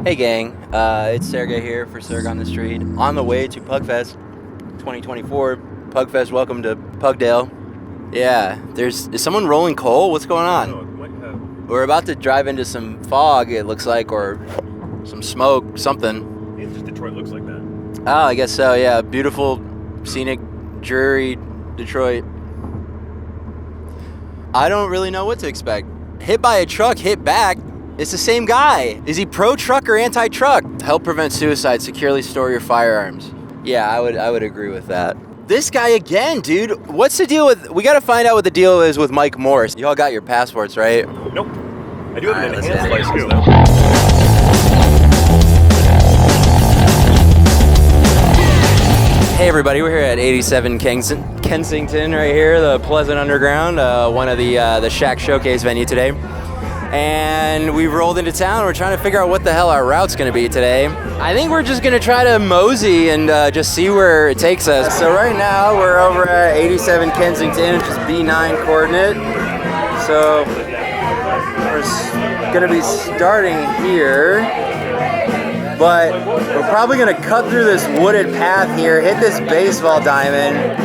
Hey gang, it's Serg here for Serg on the Street. On the way to Pugfest 2024. Pugfest, welcome to Pugdale. Yeah, is someone rolling coal? What's going on? We're about to drive into some fog, it looks like, or some smoke, something. It's just Detroit looks like that. Oh, I guess so, yeah. Beautiful, scenic, dreary Detroit. I don't really know what to expect. Hit by a truck, hit back. It's the same guy. Is he pro-truck or anti-truck? Help prevent suicide, securely store your firearms. Yeah, I would agree with that. This guy again, dude. What's the deal with... We got to find out what the deal is with Mike Morris. You all got your passports, right? Nope. I do have an let's enhanced do it. license, though. Hey everybody, we're here at 87 Kensington right here, the Pleasant Underground, one of the Shack Showcase venue today. And we rolled into town. We're trying to figure out what the hell our route's going to be today. I think we're just going to try to mosey and just see where it takes us. So right now we're over at 87 Kensington, which is B9 coordinate. So we're going to be starting here, but we're probably going to cut through this wooded path here, hit this baseball diamond,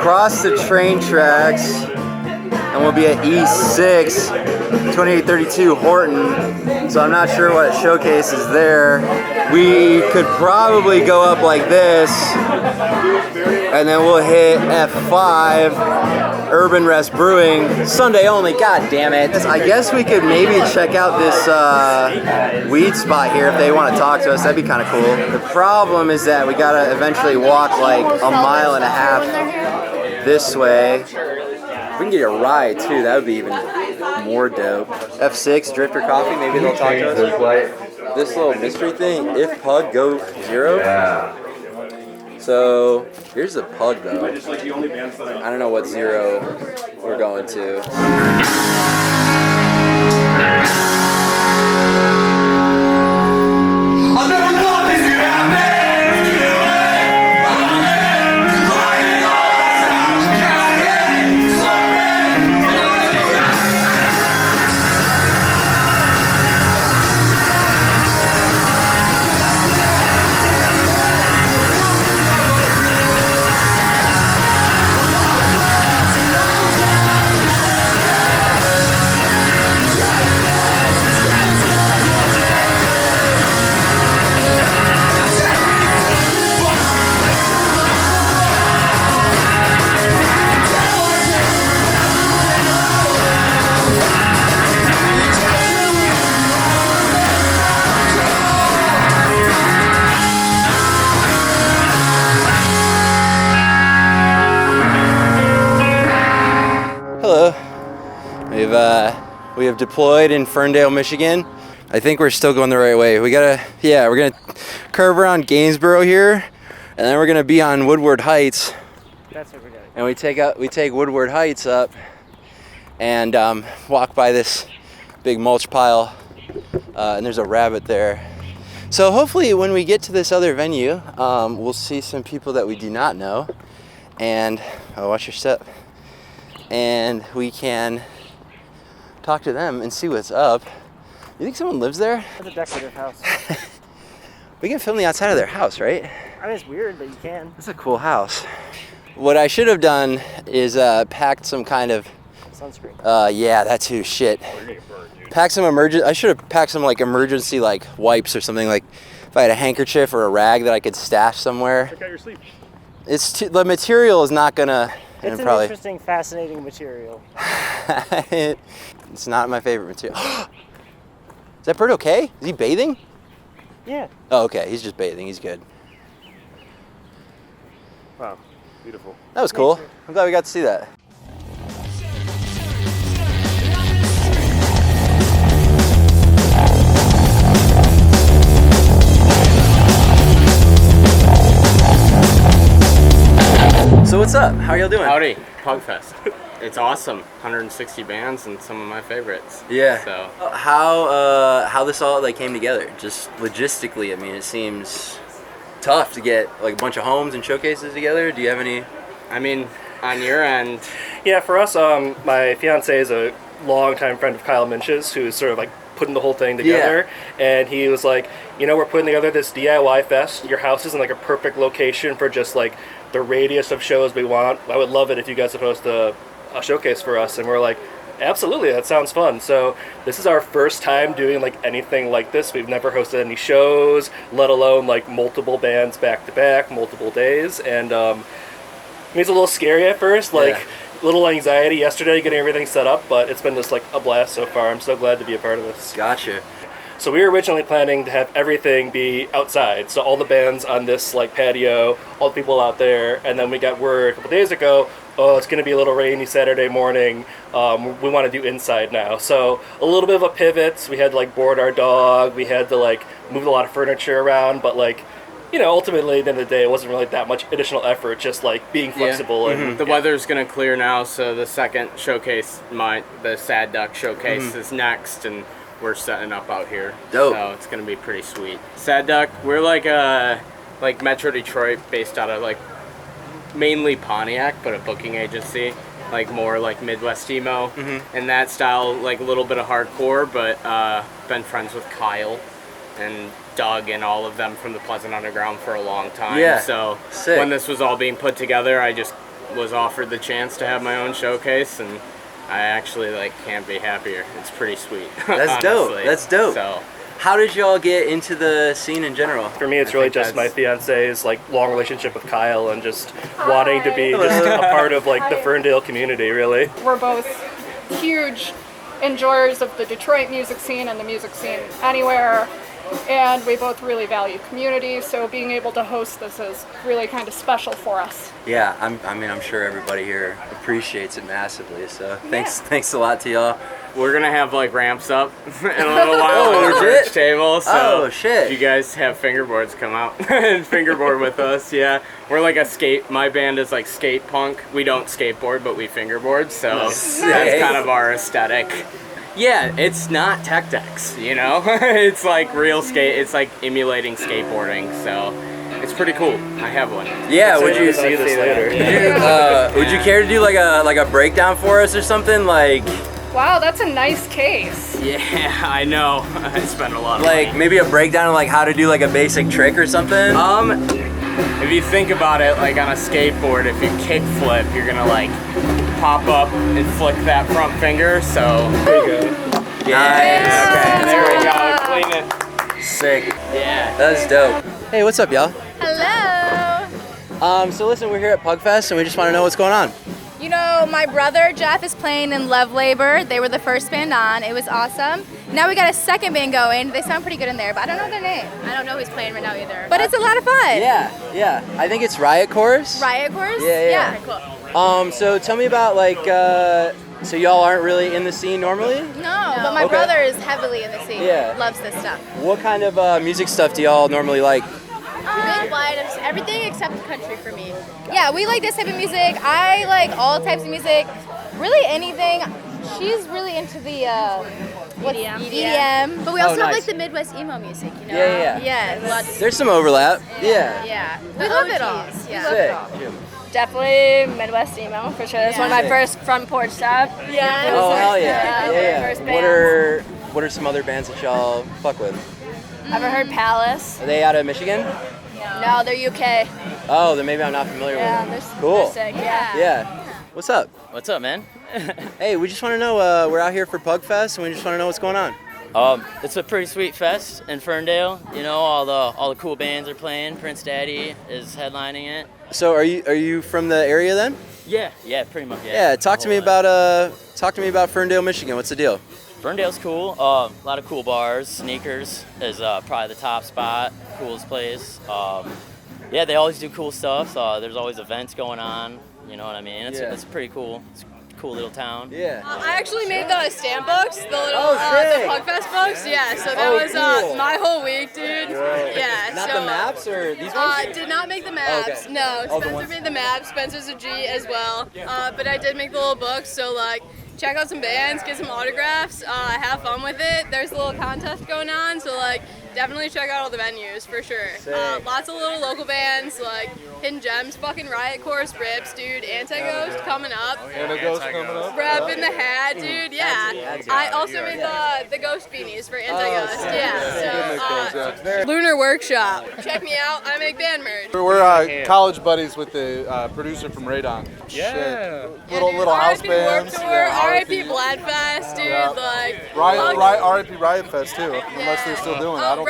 cross the train tracks, and we'll be at E6, 2832 Horton. So I'm not sure what showcase is there. We could probably go up like this, and then we'll hit F5, Urban Rest Brewing, Sunday only, god damn it. I guess we could maybe check out this weed spot here if they want to talk to us. That'd be kind of cool. The problem is that we gotta eventually walk like a mile and a half this way. We can get a ride too, that would be even more dope. F6, Drifter Coffee, maybe they'll talk to us. This little mystery thing, if Pug go 0. Yeah. So, here's the Pug though. I don't know what 0 we're going to. We have deployed in Ferndale, Michigan. I think we're still going the right way. We're gonna curve around Gainesboro here, and then we're gonna be on Woodward Heights. That's what we're doing. And we take Woodward Heights up and walk by this big mulch pile, and there's a rabbit there. So hopefully when we get to this other venue, we'll see some people that we do not know, and watch your step, and we can talk to them and see what's up. You think someone lives there? It's a decorative house. We can film the outside of their house, right? I mean, it's weird, but you can. It's a cool house. What I should have done is packed some kind of sunscreen. Yeah, that too. Shit. Pack some I should have packed some like emergency like wipes or something. Like if I had a handkerchief or a rag that I could stash somewhere. Check out your sleeve. The material is not gonna. It's an interesting, fascinating material. It's not my favorite material. Is that bird okay? Is he bathing? Yeah. Oh, okay. He's just bathing. He's good. Wow, beautiful. That was cool. I'm glad we got to see that. So what's up? How are y'all doing? Howdy, Pugfest. It's awesome. 160 bands and some of my favorites. Yeah. So how this all like came together? Just logistically, I mean, it seems tough to get like a bunch of homes and showcases together. Do you have any? I mean, on your end. Yeah, for us, my fiance is a longtime friend of Kyle Minch's, who's sort of like putting the whole thing together. And he was like, you know, we're putting together this DIY fest. Your house is in like a perfect location for just like the radius of shows we want. I would love it if you guys would host a showcase for us. And we're like, absolutely, that sounds fun. So this is our first time doing like anything like this. We've never hosted any shows, let alone like multiple bands back to back, multiple days. And it was a little scary at first, like little anxiety yesterday getting everything set up, but it's been just like a blast so far. I'm so glad to be a part of this. Gotcha. So we were originally planning to have everything be outside. So all the bands on this like patio, all the people out there, and then we got word a couple days ago, oh, it's going to be a little rainy Saturday morning. We want to do inside now. So a little bit of a pivot. We had to like board our dog. We had to like move a lot of furniture around, but like, you know, ultimately at the end of the day, it wasn't really that much additional effort, just like being flexible. And the weather's going to clear now, so the second showcase, the Sad Duck showcase is next, and we're setting up out here. Dope. So it's going to be pretty sweet. Sad Duck, we're like Metro Detroit, based out of like mainly Pontiac, but a booking agency, like more like Midwest emo and that style, like a little bit of hardcore, but been friends with Kyle and Doug and all of them from the Pleasant Underground for a long time. Yeah. So Sick. when this was all being put together, I just was offered the chance to have my own showcase, and I actually like can't be happier. It's pretty sweet. That's dope. honestly. That's dope. So How did y'all get into the scene in general? For me, it's really just my fiance's like long relationship with Kyle and just wanting to be just a part of like the Ferndale community, really. We're both huge enjoyers of the Detroit music scene and the music scene anywhere, and we both really value community, so being able to host this is really kind of special for us. Yeah, I'm sure everybody here appreciates it massively. So thanks a lot to y'all. we're gonna have like ramps up in a little while Oh, on the legit? bridge table. So Oh, shit. if you guys have fingerboards, come out and fingerboard with us. Yeah, we're like a skate. My band is like skate punk. We don't skateboard, but we fingerboard. So Sick. that's kind of our aesthetic. Yeah, it's not tech decks, you know? It's like real skate. It's like emulating skateboarding. So it's pretty cool. I have one. Yeah, would you see this later? would you care to do like a breakdown for us or something? Like Wow, that's a nice case. Yeah, I know. I spent a lot of like money. maybe a breakdown of like how to do like a basic trick or something? If you think about it, like on a skateboard, if you kick flip, you're gonna like pop up and flick that front finger. So There you go. Nice. okay, there we go. Clean it. Sick. Yeah. That's dope. Hey, what's up, y'all? Hello. So listen, we're here at Pugfest and we just want to know what's going on. You know, my brother Jeff is playing in Love Labor. They were the first band on. It was awesome. Now we got a second band going. They sound pretty good in there, but I don't know their name. I don't know who's playing right now either. But it's a lot of fun. Yeah. I think it's Riot Chorus. Riot Course? Yeah. Cool. So tell me about like, so y'all aren't really in the scene normally? No, but my Okay. brother is heavily in the scene. Yeah. Loves this stuff. What kind of music stuff do y'all normally like? Big wide of everything except country for me. Yeah, we like this type of music. I like all types of music. Really anything. She's really into the EDM. But we also have nice. like the Midwest emo music, you know? Yeah. Yes. There's some overlap. Yeah. Yeah. We love it all. Yeah. Sick. Definitely Midwest emo for sure. That's one of my Sick. first front porch stuff. Yeah. Oh hell yeah. Yeah. First What are some other bands that y'all fuck with? Ever heard Palace? Are they out of Michigan? No, they're UK. Oh, then maybe I'm not familiar Yeah, with they're, them. Cool. they're sick. Yeah. Yeah. What's up? What's up, man? Hey, we just want to know, we're out here for Pugfest and we just want to know what's going on. It's a pretty sweet fest in Ferndale. You know, all the cool bands are playing. Prince Daddy is headlining it. So are you from the area then? Yeah, pretty much. Yeah, talk to me about Ferndale, Michigan. What's the deal? Ferndale's cool. A lot of cool bars. Sneakers is probably the top spot. Coolest place. Yeah, they always do cool stuff. So there's always events going on. You know what I mean? It's pretty cool. It's a cool little town. Yeah. I actually made the stamp books, the little sick. the Pugfest books. Yeah, so that was cool. my whole week, dude. Yeah. Not so, the maps or these ones? Did not make the maps. Okay. No, Oh, the Spencer ones- made the maps. Spencer's a G as well. But I did make the little books, so like check out some bands, get some autographs, have fun with it. There's a little contest going on, so like definitely check out all the venues for sure. Lots of little local bands like Hidden Gems, fucking Riot Course, Rips, dude, Antighost coming up. Antighost coming up. Rep in the hat, dude. Yeah. I also made the ghost beanies for Antighost. Yeah. So Lunar Workshop. Check me out. I make band merch. We're college buddies with the producer from Radon. Yeah. Little house R.I.P. bands. Warped Tour, R.I.P. Bloodfest, dude. Like R.I.P. Riot Fest too, unless they're still doing it. I don't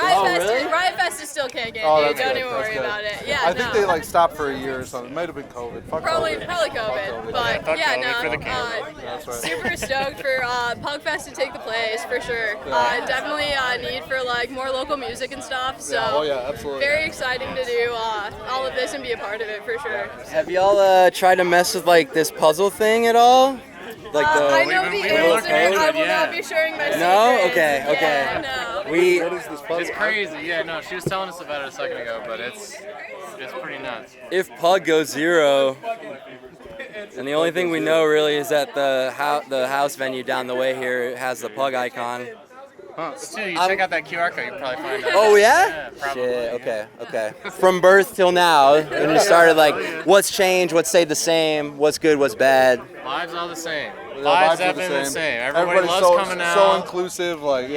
think. Riot Fest is still kicking, Oh, dude. that's Don't good, even that's worry good. about it. Yeah, I think they like stopped for a year or something. It might have been COVID. Fuck Probably COVID. COVID, but yeah, no. That's right. Super stoked for Pugfest to take the place for sure. Definitely need for like more local music and stuff. So absolutely. very exciting to do all of this and be a part of it for sure. Have y'all tried to mess with like this puzzle thing at all? Like I know the answer. I will not be sharing my secrets. No? Okay. Yeah, no. It's crazy. Yeah, no, she was telling us about it a second ago, but it's pretty nuts. If Pug goes 0, and the only thing we know really is that the house venue down the way here has the Pug icon. Huh. So you check out that QR code, you can probably find out. Oh yeah? Yeah, probably. Shit, okay. From birth till now, and you started like, what's changed, what's stayed the same, what's good, what's bad. Vibes all the same. Yeah, Vibes definitely the same. Everybody Everybody's loves coming out. so inclusive, like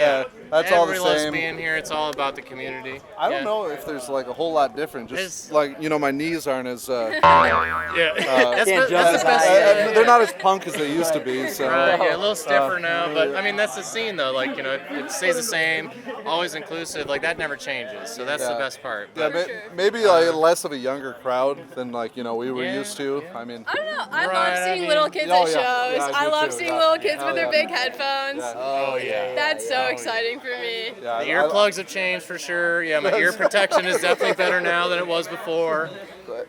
that's all the Everybody loves same. being here. It's all about the community. I don't know if there's like a whole lot different. Just like my knees aren't as that's the best. They're not as punk as they used to be. So Right, yeah, a little stiffer now, but I mean that's the scene though. Like it stays the same, always inclusive. Like that never changes. So that's the best part. Yeah, maybe like less of a younger crowd than like we were used to. I mean, I don't know. I love seeing little kids at shows. I love seeing little kids with their big headphones. Oh yeah. That's so exciting for me. The earplugs have changed for sure. Yeah, my ear protection is definitely better now than it was before.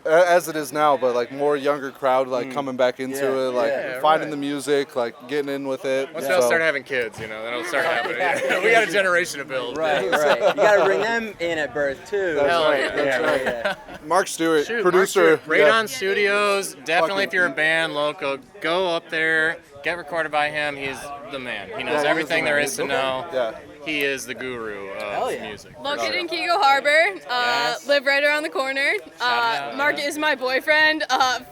As it is now, but like more younger crowd like coming back into it, like finding the music, like getting in with it. Once they'll start having kids, then it'll start happening. We got a generation to build. Right. You got to bring them in at birth too. That's right. Mark Stewart, producer. Radon Studios. Definitely, if you're a band local, go up there, get recorded by him. He's the man. He knows everything there is to know. Yeah. He is the guru of music. Located in Kego Harbor, live right around the corner. Mark is my boyfriend,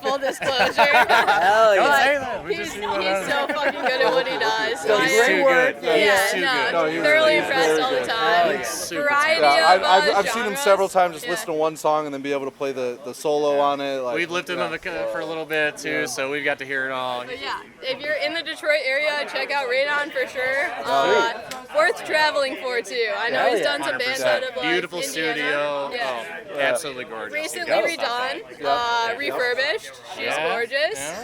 full disclosure. Hell yeah. He's so fucking good at what he does. Does great work. Thoroughly impressed all the time. Variety of I've seen him several times just listen to one song and then be able to play the solo on it. Like, we've lived in it for a little bit too, so we've got to hear it all. But yeah, if you're in the Detroit area, check out Radon for sure. Worth traveling for too. I know he's done some bands out of like beautiful Indiana. studio. Yeah. Oh, absolutely gorgeous. Recently redone, refurbished. She's gorgeous.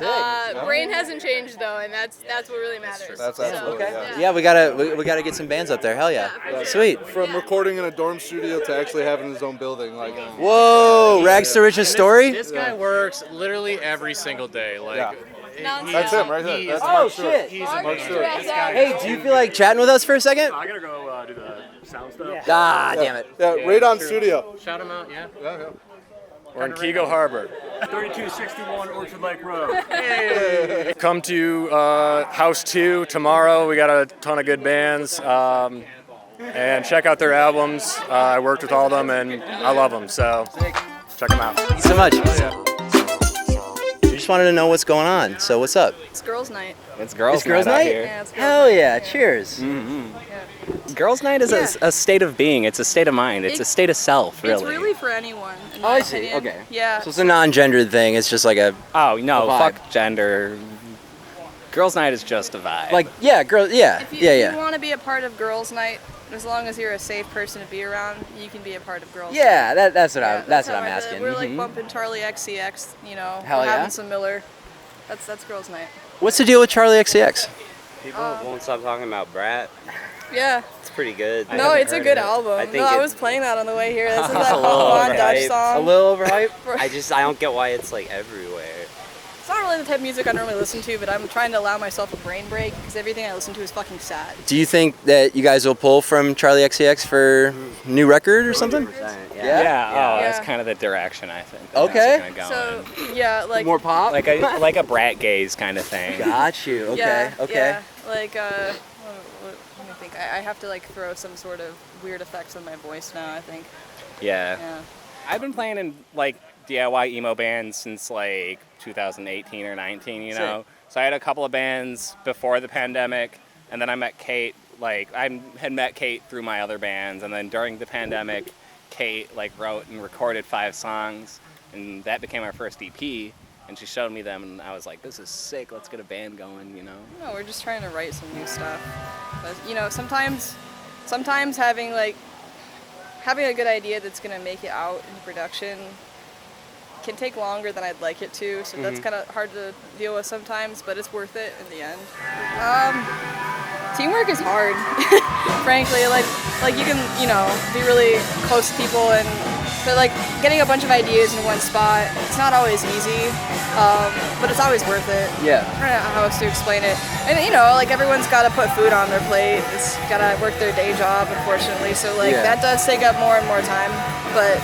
Brain hasn't changed though, and that's what really matters. That's absolutely Yeah, we gotta get some bands up there. Hell yeah. Sweet. From recording in a dorm studio to actually having his own building, like. Whoa, rags to riches story. This guy works literally every single day. Like. That's him right there. Oh shit! He's amazing. Hey, do you feel like chatting with us for a second? I gotta go do the sound stuff. Damn it. Yeah, Radon Studio. Shout him out, yeah. We're in Kego Harbor. 3261 Orchard Lake Road. Come to House 2 tomorrow. We got a ton of good bands. And check out their albums. I worked with all of them and I love them. So check them out. Thanks so much. Just wanted to know what's going on. So what's up? It's girls' night. It's girls' night here. Yeah, it's Hell yeah! Cheers. Girls' night is a state of being. It's a state of mind. It's a state of self, really. It's really for anyone. In Oh, my I see. opinion. Okay. Yeah. So it's a non-gendered thing. It's just like a. Oh no! vibe. Fuck gender. Girls' night is just a vibe. Like girls. Yeah. If you want to be a part of girls' night, as long as you're a safe person to be around, you can be a part of girls' night. Yeah, that's what I'm how asking. We're like bumping Charlie XCX, Hell we're yeah. having some Miller. That's girls' night. What's the deal with Charlie XCX? People won't stop talking about Brat. Yeah. It's pretty good. No, it's a good album. I was playing that on the way here. This is that Von Dutch song. A little overhyped? I don't get why it's like everywhere. It's not really the type of music I normally listen to, but I'm trying to allow myself a brain break because everything I listen to is fucking sad. Do you think that you guys will pull from Charlie XCX for new record or something? Yeah. That's kind of the direction I think. Okay. So yeah, like more pop, like a Brat Gaze kind of thing. Got you. Okay. Yeah, Okay. Yeah. Like let me think. I have to like throw some sort of weird effects on my voice now, I think. Yeah. Yeah. I've been playing in like DIY emo bands since like 2018 or 19, you know. Sick. So I had a couple of bands before the pandemic, and then I met Kate. Like I had met Kate through my other bands, and then during the pandemic, Kate like wrote and recorded 5 songs, and that became our first EP. And she showed me them, and I was like, "This is sick. Let's get a band going," you know. No, we're just trying to write some new stuff. But you know, sometimes having a good idea that's gonna make it out in production can take longer than I'd like it to. So that's kind of hard to deal with sometimes, but it's worth it in the end. Teamwork is hard, frankly. Like you can be really close to people but like getting a bunch of ideas in one spot, it's not always easy, but it's always worth it. Yeah. I don't know how else to explain it. And like everyone's got to put food on their plate. It's got to work their day job, unfortunately. So that does take up more and more time. But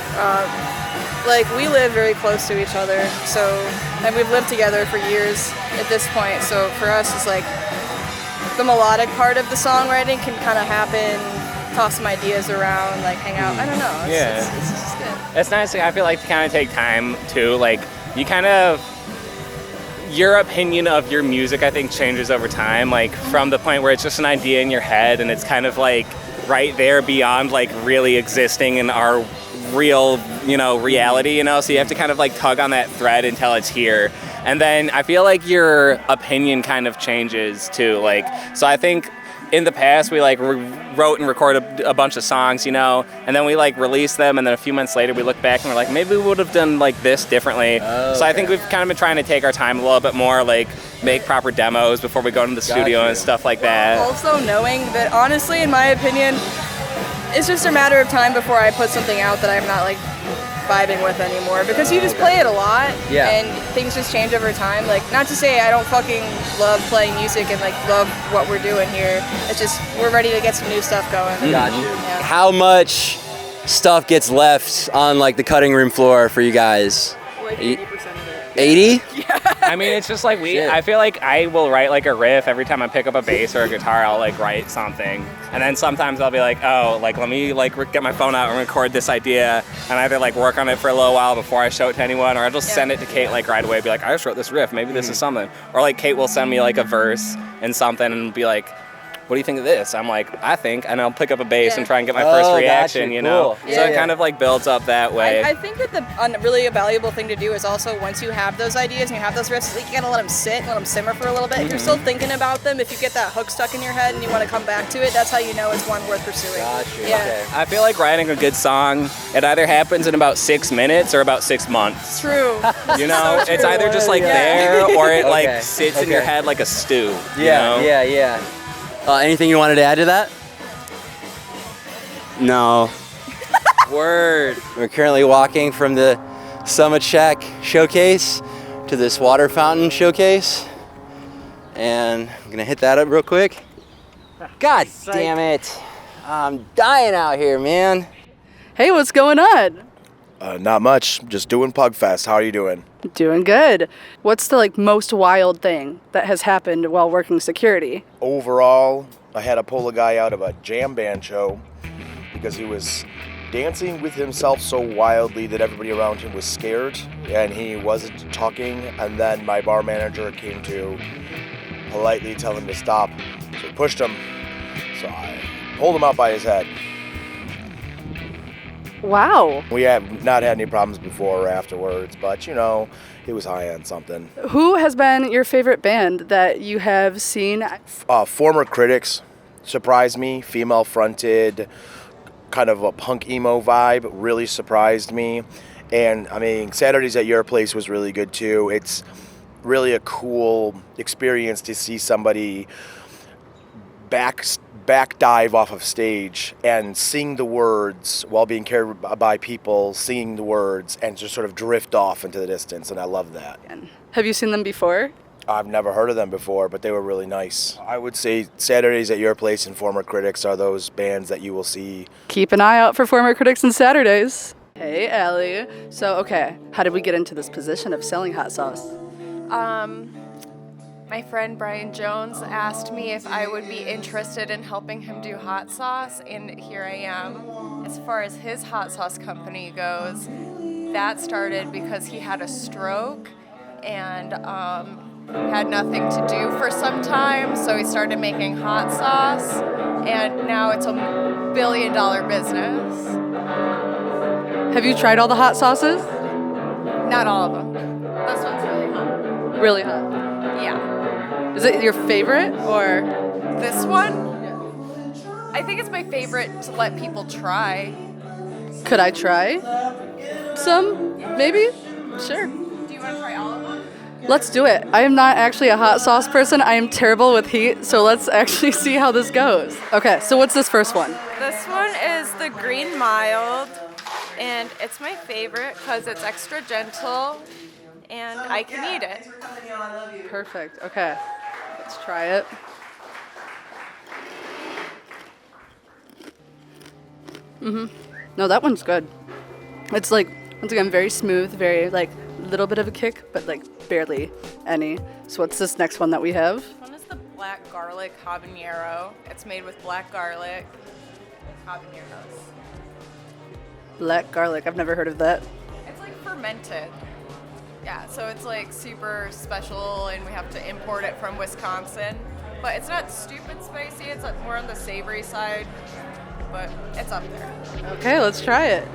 like we live very close to each other, and we've lived together for years at this point. So for us, it's like the melodic part of the songwriting can kind of happen. Toss some ideas around, like hang out. I don't know. It's just good. It's nice. I feel like to kind of take time too. Like you kind of, your opinion of your music, I think, changes over time. Like from the point where it's just an idea in your head and it's kind of like right there beyond like really existing in our real, reality. So you have to kind of like tug on that thread until it's here. And then I feel like your opinion kind of changes too. Like so, I think. In the past, we like wrote and recorded a bunch of songs, and then we like released them, and then a few months later we look back and we're like, maybe we would have done like this differently. So I think we've kind of been trying to take our time a little bit more, like make proper demos before we go into the studio and stuff like that. Also knowing that honestly, in my opinion, it's just a matter of time before I put something out that I'm not like vibing with anymore, because you just play it a lot and things just change over time. Like, not to say I don't fucking love playing music and like love what we're doing here, it's just we're ready to get some new stuff going. Got you. How much stuff gets left on like the cutting room floor for you guys? Like 80% of it. 80? Yeah. I mean, it's just like I feel like I will write like a riff every time I pick up a bass or a guitar. I'll like write something, and then sometimes I'll be like, oh, like let me like get my phone out and record this idea, and either like work on it for a little while before I show it to anyone, or I'll just send it to Kate like right away. Be like, I just wrote this riff. Maybe this is something. Or like Kate will send me like a verse and something, and be like, what do you think of this? I'm like, I think, and I'll pick up a bass and try and get my first reaction, Cool. So it kind of like builds up that way. I think that really a valuable thing to do is also once you have those ideas and you have those riffs, you gotta let them sit, let them simmer for a little bit. If you're still thinking about them, if you get that hook stuck in your head and you want to come back to it, that's how you know it's one worth pursuing. Gotcha. Yeah. Okay. I feel like writing a good song, it either happens in about 6 minutes or about 6 months. True. It's either just like there or it like sits in your head like a stew. Yeah. Anything you wanted to add to that? No. Word. We're currently walking from the Summit Shack showcase to this water fountain showcase. And I'm gonna hit that up real quick. God damn it. I'm dying out here, man. Hey, what's going on? Not much. Just doing Pugfest. How are you doing? Doing good. What's the most wild thing that has happened while working security? Overall, I had to pull a guy out of a jam band show because he was dancing with himself so wildly that everybody around him was scared and he wasn't talking, and then my bar manager came to politely tell him to stop. So he pushed him. So I pulled him out by his head. Wow. We have not had any problems before or afterwards, but he was high on something. Who has been your favorite band that you have seen? Former Critics surprised me. Female fronted, kind of a punk emo vibe, really surprised me. And I mean, Saturdays at Your Place was really good too. It's really a cool experience to see somebody back dive off of stage and sing the words while being carried by people, singing the words, and just sort of drift off into the distance, and I love that. Have you seen them before? I've never heard of them before, but they were really nice. I would say Saturdays at Your Place and Former Critics are those bands that you will see. Keep an eye out for Former Critics and Saturdays. Hey, Allie. So, okay, how did we get into this position of selling hot sauce? My friend Brian Jones asked me if I would be interested in helping him do hot sauce, and here I am. As far as his hot sauce company goes, that started because he had a stroke and had nothing to do for some time, so he started making hot sauce, and now it's a $1 billion business. Have you tried all the hot sauces? Not all of them. This one's really hot. Really hot? Yeah. Is it your favorite, or? This one? I think it's my favorite to let people try. Could I try some? Maybe? Sure. Do you want to try all of them? Let's do it. I am not actually a hot sauce person. I am terrible with heat, so let's actually see how this goes. Okay, so what's this first one? This one is the Green Mild, and it's my favorite because it's extra gentle, and I can eat it. Perfect. Okay, let's try it. No, that one's good. It's like, once again, very smooth, very like little bit of a kick, but like barely any. So what's this next one that we have? This one is the black garlic habanero. It's made with black garlic habaneros. Black garlic. I've never heard of that. It's like fermented. Yeah, so it's like super special, and we have to import it from Wisconsin. But it's not stupid spicy, it's like more on the savory side, but it's up there. Okay, let's try it.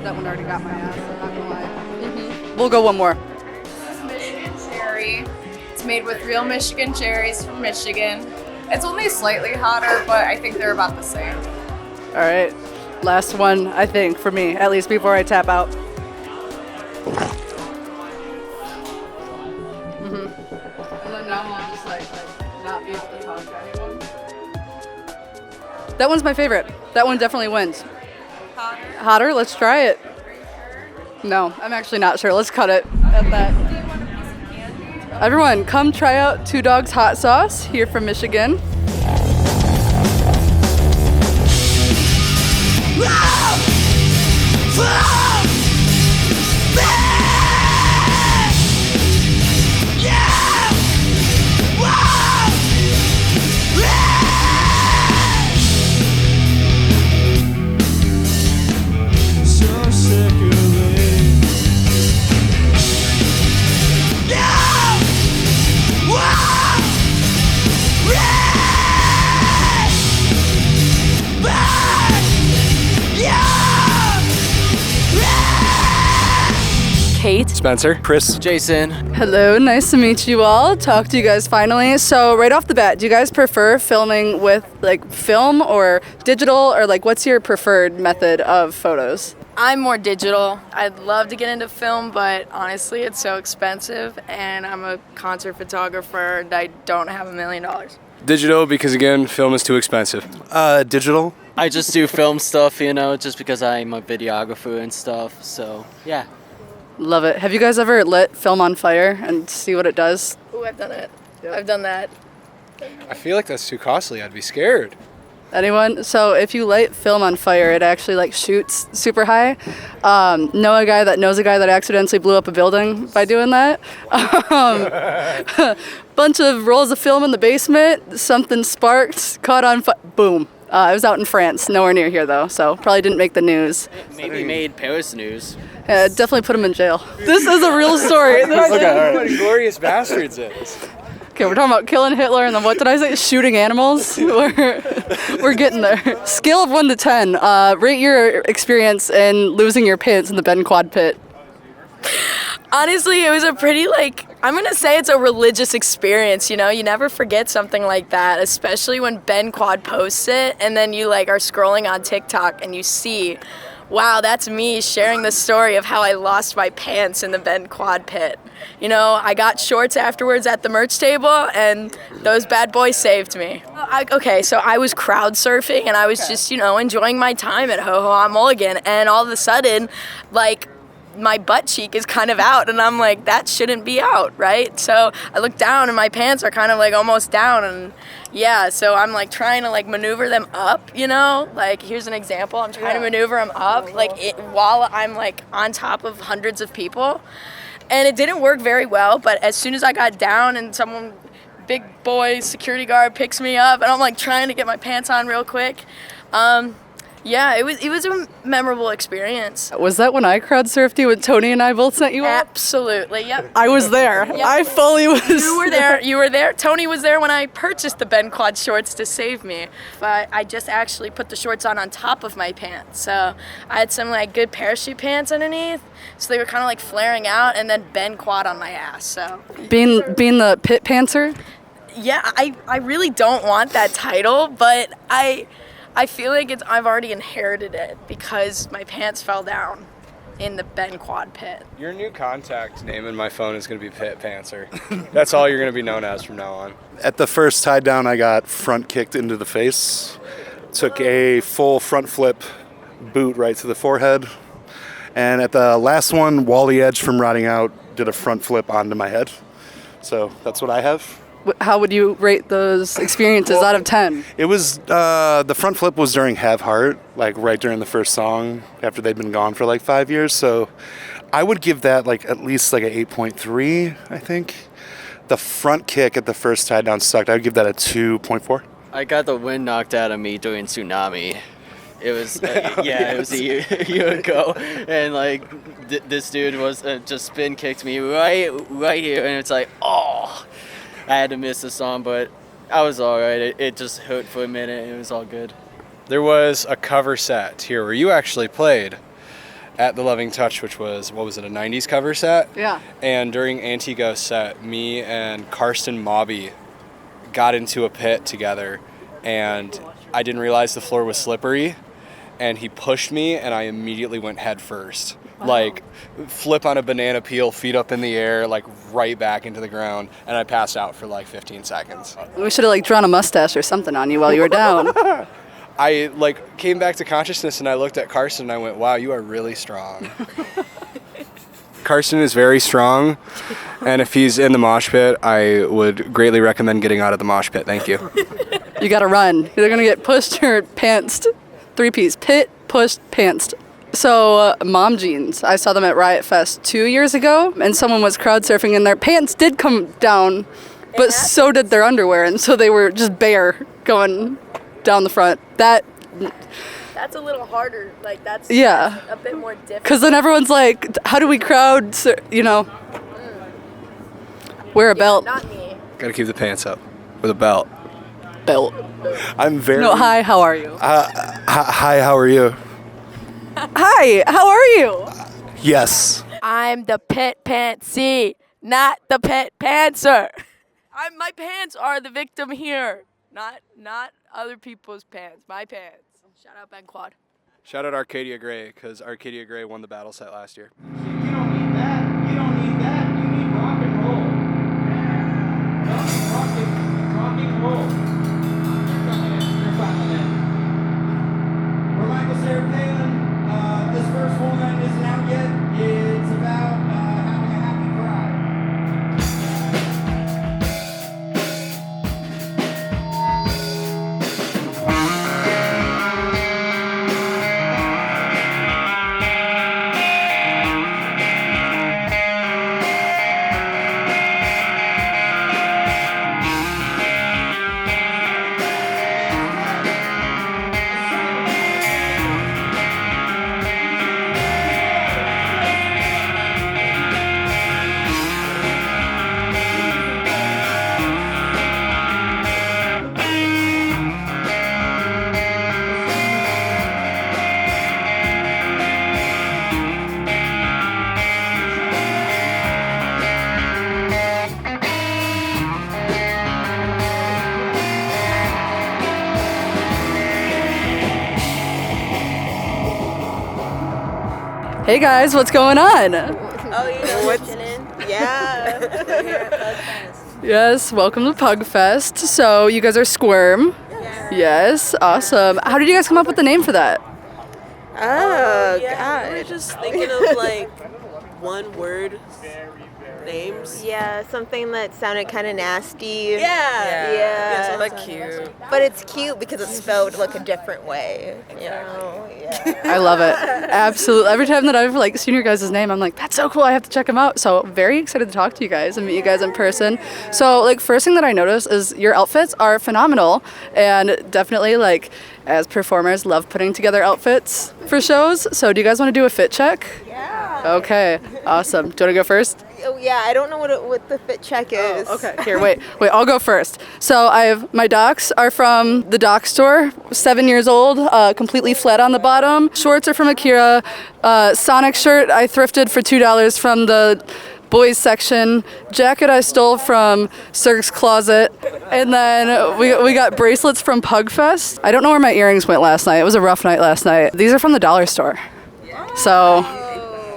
That one already got my ass, I'm not gonna lie. We'll go one more. This is Michigan cherry. It's made with real Michigan cherries from Michigan. It's only slightly hotter, but I think they're about the same. All right, last one, I think, for me, at least before I tap out. And then now I'll just like not be able to talk to anyone. That one's my favorite. That one definitely wins. Hotter? Let's try it. No, I'm actually not sure. Let's cut it at that. Everyone, come try out Two Dogs Hot Sauce here from Michigan. Kate, Spencer, Chris, Jason. Hello, nice to meet you all. Talk to you guys finally. So right off the bat, do you guys prefer filming with like film or digital, or like what's your preferred method of photos? I'm more digital. I'd love to get into film, but honestly, it's so expensive, and I'm a concert photographer and I don't have $1 million. Digital, because again, film is too expensive. Digital. I just do film stuff, you know, just because I'm a videographer and stuff, so yeah. Love it. Have you guys ever lit film on fire and see what it does? Ooh, I've done it. Yep. I've done that. I feel like that's too costly. I'd be scared. Anyone? So if you light film on fire, it actually like shoots super high. Know a guy that knows a guy that accidentally blew up a building by doing that. Bunch of rolls of film in the basement. Something sparked, caught on fire. Boom. I was out in France, nowhere near here though, so probably didn't make the news. Maybe made Paris news. Definitely put him in jail. This is a real story. Look at what Glorious Bastards is. Okay, we're talking about killing Hitler and then what did I say? Shooting animals? We're getting there. Scale of 1 to 10. Rate your experience in losing your pants in the Ben Quad pit. Honestly, it was a pretty, I'm going to say it's a religious experience, you know? You never forget something like that, especially when Ben Quad posts it, and then you, are scrolling on TikTok and you see wow, that's me sharing the story of how I lost my pants in the Ben quad pit. You know, I got shorts afterwards at the merch table, and those bad boys saved me. Okay, so I was crowd surfing, and I was just, you know, enjoying my time at Ho Ho Hum Mulligan, and all of a sudden, like, my butt cheek is kind of out, and I'm like, that shouldn't be out, right? So I look down, and my pants are kind of like almost down, and yeah, so I'm like trying to like maneuver them up, you know? Like, here's an example. I'm trying to maneuver them up, like, while I'm like on top of hundreds of people. And it didn't work very well, but as soon as I got down and someone, big boy security guard picks me up, and I'm like trying to get my pants on real quick. Yeah, it was a memorable experience. Was that when I crowd surfed you when Tony and I both sent you up? Absolutely, yep. I was there. Yep. I fully was. You were there. You were there. Tony was there when I purchased the Ben Quad shorts to save me. But I just actually put the shorts on top of my pants. So I had some like good parachute pants underneath. So they were kind of like flaring out, and then Ben Quad on my ass. So Being the pit pantser? yeah, I really don't want that title, but I feel like I've already inherited it because my pants fell down in the Ben Quad pit. Your new contact name in my phone is going to be Pit Pantser. That's all you're going to be known as from now on. At the first tie down, I got front kicked into the face. Took a full front flip boot right to the forehead. And at the last one, Wally Edge from Rotting Out did a front flip onto my head. So that's what I have. How would you rate those experiences out of 10? It was, the front flip was during Have Heart, like right during the first song, after they'd been gone for like 5 years. So I would give that like at least like a 8.3, I think. The front kick at the first tie down sucked. I would give that a 2.4. I got the wind knocked out of me doing Tsunami. It was, it was a year ago, and like this dude was just spin kicked me right here, and it's like, oh. I had to miss the song, but I was all right. It just hurt for a minute, and it was all good. There was a cover set here where you actually played at the Loving Touch, which was, what was it, a 90s cover set? Yeah. And during Antighost set, me and Karsten Mobby got into a pit together, and I didn't realize the floor was slippery, and he pushed me, and I immediately went head first. Wow. Like, flip on a banana peel, feet up in the air, like right back into the ground, and I passed out for like 15 seconds. We should have like drawn a mustache or something on you while you were down. I like came back to consciousness, and I looked at Karsten, and I went, wow, you are really strong. Karsten is very strong, and if he's in the mosh pit, I would greatly recommend getting out of the mosh pit. Thank you. You gotta run. You're gonna get pushed or pantsed. 3-piece. Pit, pushed, pantsed. So, mom jeans. I saw them at Riot Fest 2 years ago, and someone was crowd surfing, and their pants did come down, but so did their underwear, and so they were just bare going down the front. That's a little harder. Like, that's a bit more difficult. Because then everyone's like, how do we crowd, you know, wear a belt. Not me. Gotta keep the pants up with a belt. Belt. I'm very... No, hi, how are you? Hi, how are you? Hi, how are you? Yes. I'm the pit pantsy, not the pit pantser. My pants are the victim here, not other people's pants. My pants. Shout out Ben Quad. Shout out Arcadia Gray, because Arcadia Gray won the battle set last year. You don't need that. You don't need that. You need rock and roll. Rock and roll. You're coming in. We're Michael, Sarah, Palin. This first one isn't out yet. It's about having a happy cry. Hey guys, what's going on? Oh, you know what's Yeah. We're here at Pugfest. Yes, welcome to Pugfest. So you guys are Skwerm. Yes, awesome. How did you guys come up with the name for that? Oh, God. We were just thinking of like one word names. Yeah, something that sounded kind of nasty. Yeah. but cute. But it's cute because it's spelled like a different way. You know? Yeah. I love it. Absolutely. Every time that I've like seen your guys' name, I'm like, that's so cool. I have to check them out. So very excited to talk to you guys and meet you guys in person. So like first thing that I noticed is your outfits are phenomenal, and definitely like as performers love putting together outfits for shows. So do you guys want to do a fit check? Yeah. Okay. Awesome. Do you want to go first? Oh, yeah, I don't know what the fit check is. Oh, okay. Here, wait, I'll go first. So my docs are from the dock store, 7 years old, completely flat on the bottom. Shorts are from Akira. Sonic shirt I thrifted for $2 from the boys section. Jacket I stole from Serg's closet. And then we got bracelets from Pugfest. I don't know where my earrings went last night. It was a rough night last night. These are from the dollar store. So,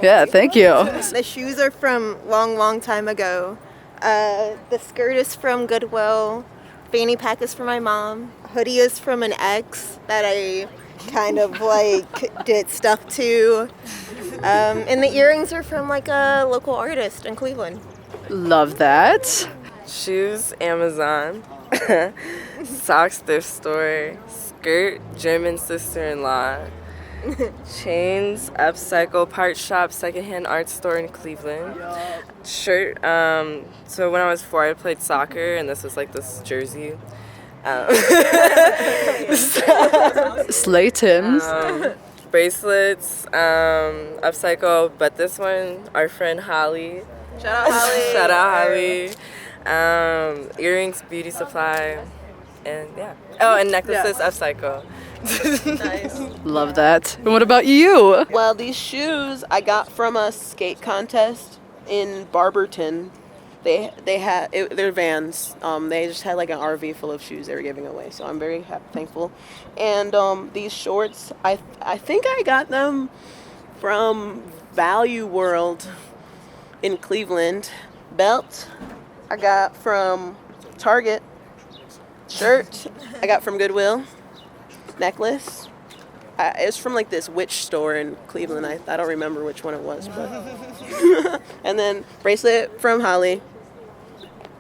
yeah, thank you. The shoes are from long time ago. The skirt is from Goodwill. Fanny pack is from my mom. Hoodie is from an ex that I kind of like did stuff to. And the earrings are from like a local artist in Cleveland. Love that. Shoes, Amazon. Socks, thrift store. Skirt, German sister-in-law. Chains, Upcycle, Part Shop, secondhand art store in Cleveland. Shirt, so when I was 4 I played soccer and this was like this jersey. Slay Tims. Bracelets, Upcycle, but this one, our friend Holly. Shout out Holly. Shout out Holly. Earrings, Beauty Supply, and yeah. Oh, and necklaces, Upcycle. Nice. Love that. And what about you? Well, these shoes I got from a skate contest in Barberton. They're Vans. They just had like an RV full of shoes they were giving away, so I'm very thankful. And these shorts, I think I got them from Value World in Cleveland. Belt I got from Target. Shirt I got from Goodwill. Necklace. It's from like this witch store in Cleveland. I don't remember which one it was, but and then bracelet from Holly.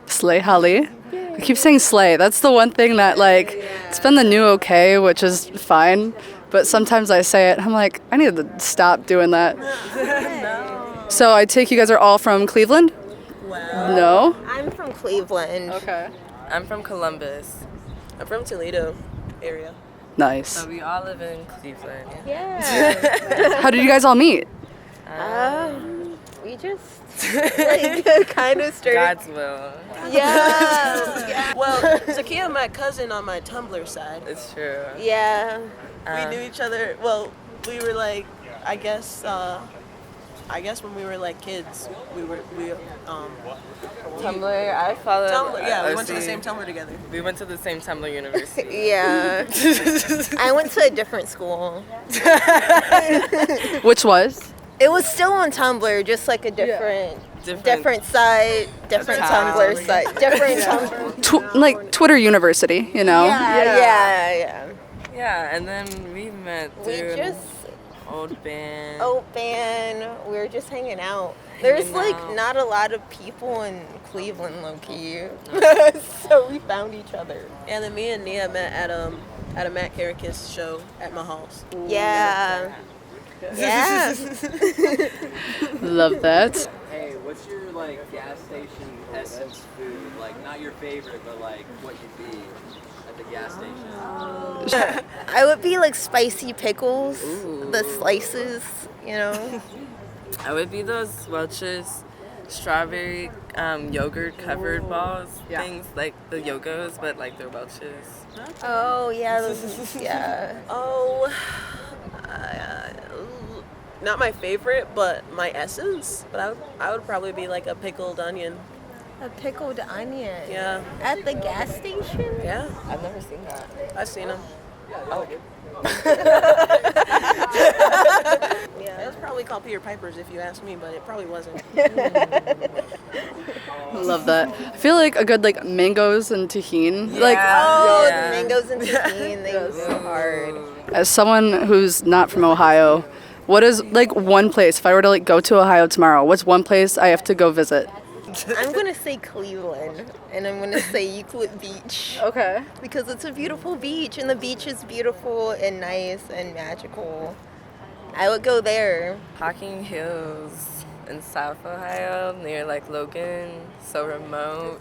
Slay Holly. I keep saying slay. That's the one thing that like it's been the new okay, which is fine. But sometimes I say it, I'm like, I need to stop doing that. No. So I take you guys are all from Cleveland? Wow. No? I'm from Cleveland. Okay. I'm from Columbus. I'm from Toledo area. Nice. So we all live in Cleveland. Yeah. How did you guys all meet? We just like kind of started. God's will. Yeah. Well, Zakia, my cousin on my Tumblr side. It's true. Yeah. We knew each other. Well, we were like, I guess when we were like kids, we Tumblr. I follow Tumblr. Yeah, we went to the OC. same Tumblr together. We went to the same Tumblr university. Yeah. I went to a different school. Which was? It was still on Tumblr, just like a different site, different Tumblr site, different Tumblr. Like Twitter University, you know? Yeah. Yeah, and then we met through old band. We were just hanging out. There's like not a lot of people in Cleveland, low-key. So we found each other. And then me and Nia met at a Matt Carricus show at Mahal's. Yeah. Yeah. Love that. Hey, what's your like gas station essence food? Like not your favorite, but like what you'd be at the gas station. I would be like spicy pickles, the slices, you know. I would be those Welch's strawberry yogurt covered balls, things like the Yogos, but like they're Welch's. Oh yeah, yeah. Oh, not my favorite, but my essence. But I would probably be like a pickled onion. A pickled onion. Yeah. At the gas station? Yeah. I've never seen that. I've seen them. Oh. Yeah. probably called Peter Pipers if you ask me, but it probably wasn't. I love that. I feel like a good like mangoes and tahini. Like Oh, the mangoes and tahini, they were so hard. as someone who's not from Ohio, what is like one place if I were to like go to Ohio tomorrow? What's one place I have to go visit? I'm gonna say Cleveland, and I'm gonna say Euclid Beach. Okay. Because it's a beautiful beach, and the beach is beautiful and nice and magical. I would go there. Hocking Hills in South Ohio, near like Logan, so remote,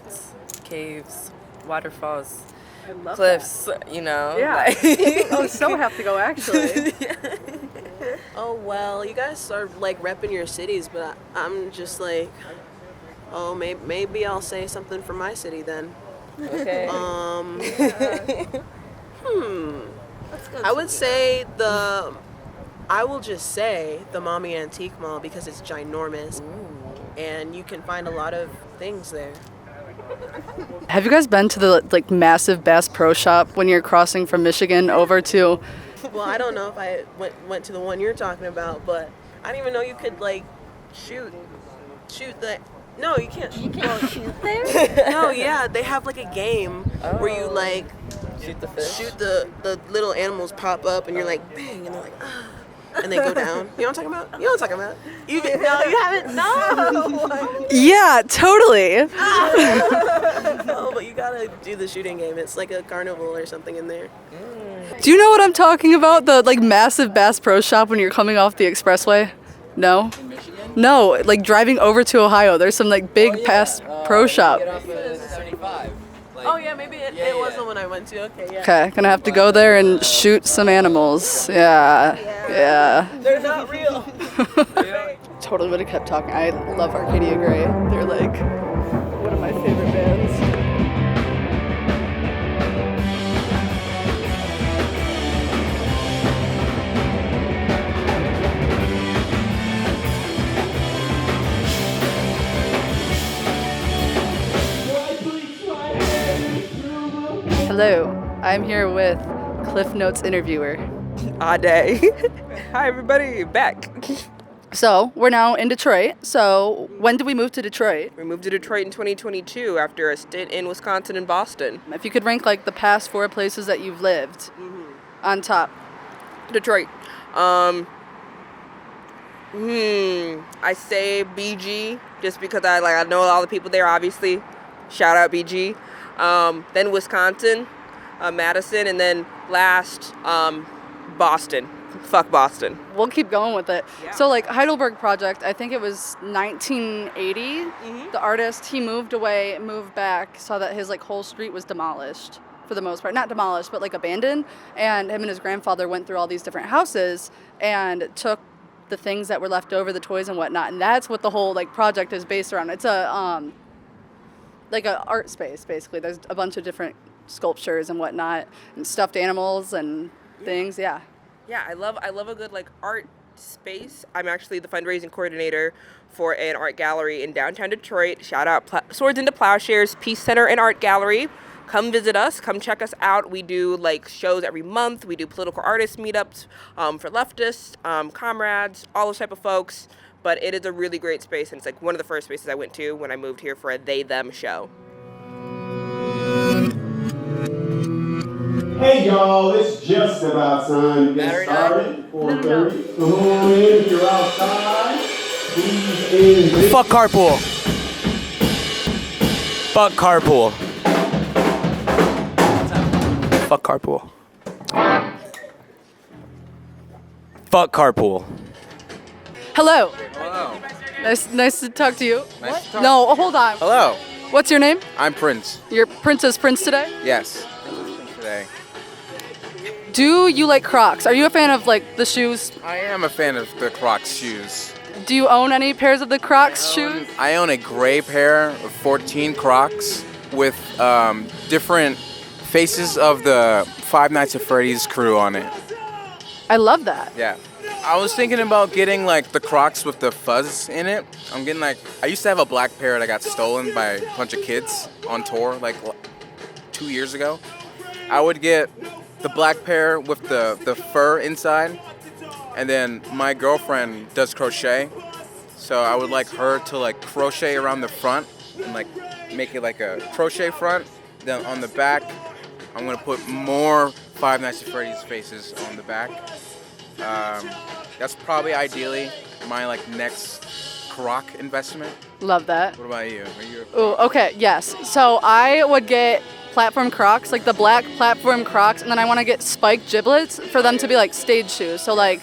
caves, waterfalls, cliffs, you know. Yeah. Like I so have to go actually. Oh, well, you guys are like repping your cities, but I'm just like, oh, maybe I'll say something from my city then. Okay. I would say I will just say the Mommy Antique Mall because it's ginormous. And you can find a lot of things there. Have you guys been to the like massive Bass Pro Shop when you're crossing from Michigan over to? Well, I don't know if I went to the one you're talking about, but I didn't even know you could like shoot the. No, you can't. You can't shoot there. No, yeah, they have like a game where you like shoot the fish. Shoot the little animals pop up, and you're like bang, and they're like and they go down. You know what I'm talking about? You know what I'm talking about? You haven't. No. Yeah, totally. No, but you gotta do the shooting game. It's like a carnival or something in there. Do you know what I'm talking about? The like massive Bass Pro Shop when you're coming off the expressway? No? No, like driving over to Ohio, there's some like big Bass Pro Shop. Oh yeah, maybe it was the one I went to. Okay, yeah. Okay, gonna have to go there and shoot some animals. Yeah. They're not real. Totally would have kept talking. I love Arcadia Gray. They're like one of my favorite bands. Hello, I'm here with Cliff Notes interviewer. Day. Hi everybody, back. So, we're now in Detroit. So, when did we move to Detroit? We moved to Detroit in 2022 after a stint in Wisconsin and Boston. If you could rank like the past 4 places that you've lived on top. Detroit. I say BG just because I know all the people there obviously. Shout out BG. Then Wisconsin, Madison, and then last Boston. Fuck Boston. We'll keep going with it. Yeah. So like Heidelberg Project, I think it was 1980. The artist, he moved away, moved back, saw that his like whole street was demolished for the most part. Not demolished, but like abandoned. And him and his grandfather went through all these different houses and took the things that were left over, the toys and whatnot. And that's what the whole like project is based around. It's a like an art space basically. There's a bunch of different sculptures and whatnot and stuffed animals and things. Yeah. Yeah, I love a good like art space. I'm actually the fundraising coordinator for an art gallery in downtown Detroit. Shout out Swords into Plowshares Peace Center and Art Gallery. Come visit us. Come check us out. We do like shows every month. We do political artist meetups for leftists, comrades, all those type of folks. But it is a really great space, and it's like one of the first spaces I went to when I moved here for a They/Them show. Hey y'all, it's just about time to get started. 4:30. Come on in if you're outside. Please in. Fuck carpool. Fuck carpool. Fuck carpool. Fuck carpool. Hello. Hello. Nice to talk to you. Nice to talk. No, hold on. Hello. What's your name? I'm Prince. You're Princess Prince today? Yes. Today. Do you like Crocs? Are you a fan of like the shoes? I am a fan of the Crocs shoes. Do you own any pairs of the Crocs shoes? I own a gray pair of 14 Crocs with different faces of the Five Nights at Freddy's crew on it. I love that. Yeah. I was thinking about getting like the Crocs with the fuzz in it. I'm getting like, I used to have a black pair that got stolen by a bunch of kids on tour like 2 years ago. I would get the black pair with the fur inside And then my girlfriend does crochet, so I would like her to like crochet around the front and like make it like a crochet front. Then on the back, I'm gonna put more Five Nights at Freddy's faces on the back. That's probably ideally my like next croc investment. Love that. What about you? Oh, okay, yes. So I would get platform Crocs, like the black platform Crocs, and then I want to get spiked giblets for them to be like stage shoes. So like,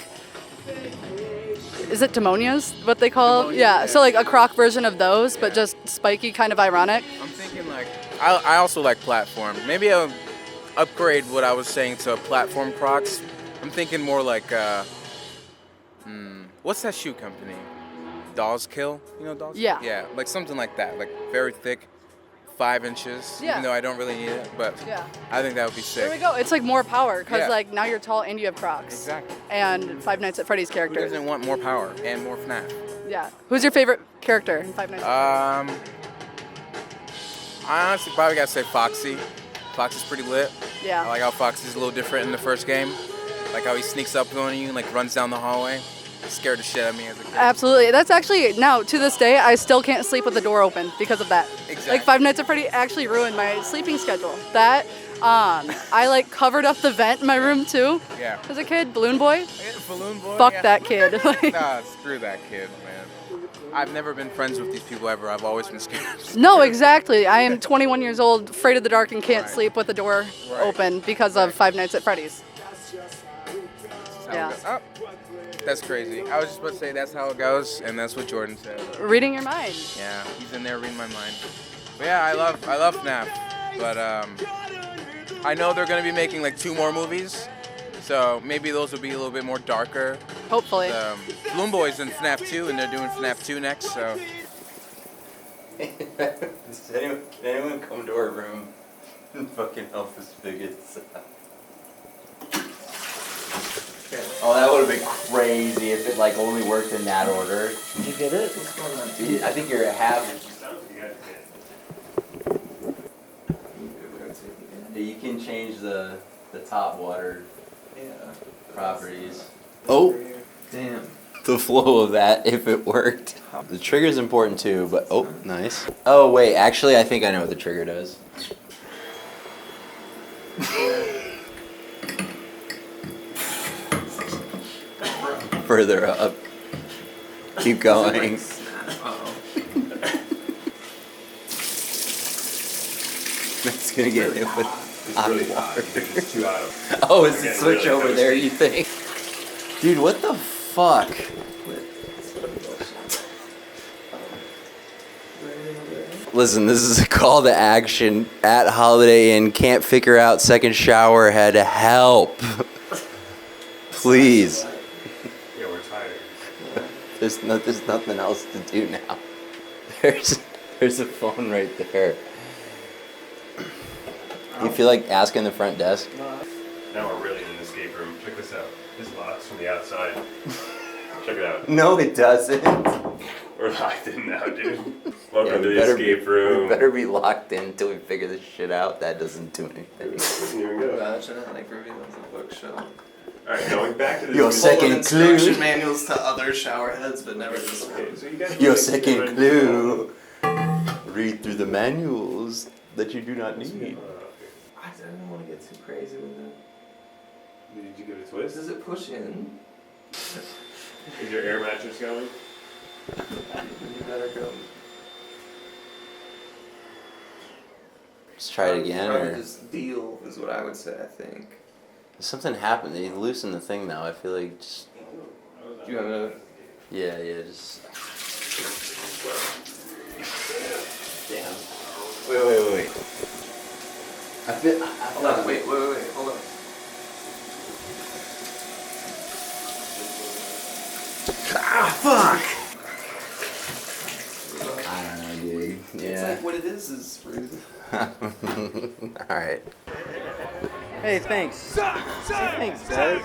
is it demonias? What they call? Yeah. So like a Croc version of those, but just spiky, kind of ironic. I'm thinking like I also like platform. Maybe I'll upgrade what I was saying to platform Crocs. I'm thinking more like what's that shoe company? Dolls Kill, you know Dolls? Yeah. Yeah, like something like that, like very thick, 5 inches. Yeah. Even though I don't really need it, but Yeah. I think that would be sick. There we go. It's like more power because Yeah. like now you're tall and you have Crocs. Exactly. And Five Nights at Freddy's Who characters. doesn't want more power and more FNAF? Yeah. Who's your favorite character in Five Nights? I honestly probably gotta say Foxy. Foxy's pretty lit. Yeah. I like how Foxy's a little different in the first game. Like how he sneaks up on you and like runs down the hallway. Scared the shit out of me as a kid. Absolutely. That's actually, now, to this day, I still can't sleep with the door open because of that. Exactly. Like, Five Nights at Freddy actually ruined my sleeping schedule. That, I, like, covered up the vent in my room, too. Yeah. As a kid, Balloon Boy. Balloon Boy? Fuck Yeah. that kid. Nah, screw that kid, man. I've never been friends with these people ever. I've always been scared. No, exactly. I am 21 years old, afraid of the dark, and can't sleep with the door open because of Five Nights at Freddy's. Yeah. Oh, that's crazy. I was just about to say that's how it goes, and that's what Jordan said. Reading your mind. Yeah, he's in there reading my mind. But yeah, I love FNAF, but I know they're gonna be making like 2 more movies, so maybe those will be a little bit more darker. Hopefully. Balloon Boy's in FNAF 2, and they're doing FNAF 2 next, so. Can anyone come to our room and fucking help us figure this out? Oh, that would have been crazy if it like only worked in that order. Did you get it? What's going on? I think you're half. You can change the top water properties. Oh, damn. The flow of that if it worked. The trigger's important too, but oh, nice. Oh wait, actually I think I know what the trigger does. Further up. Keep going. That's gonna get hit with hot water. Oh, is the switch over there, you think? Dude, what the fuck? Listen, this is a call to action at Holiday Inn. Can't figure out second shower head. Help. Please. Yeah, we're tired. There's nothing else to do now. There's a phone right there. You feel like asking the front desk? Now we're really in an escape room. Check this out. This locks from the outside. Check it out. No, it doesn't. We're locked in now, dude. Welcome to the escape room. We better be locked in until we figure this shit out. That doesn't do anything. Here we go. Imagine it like reveals a bookshelf. Alright, going back to this. Your second Instruction clue. manuals to other shower heads, but never this one. Your second clue. Read through the manuals that you do not need. I didn't want to get too crazy with it. Did you give it a twist? Does it push in? Is your air mattress going? You better go. Let's try it again. Try to Or just deal is what I would say. I think. something happened. They loosened the thing now. I feel like just. Do you have a? Yeah, just. Damn. Wait. I feel. Hold on. Wait. Hold on. Ah, fuck! I don't know, dude. Yeah. It's like what it is rude. Alright. Hey, thanks. Thanks, guys.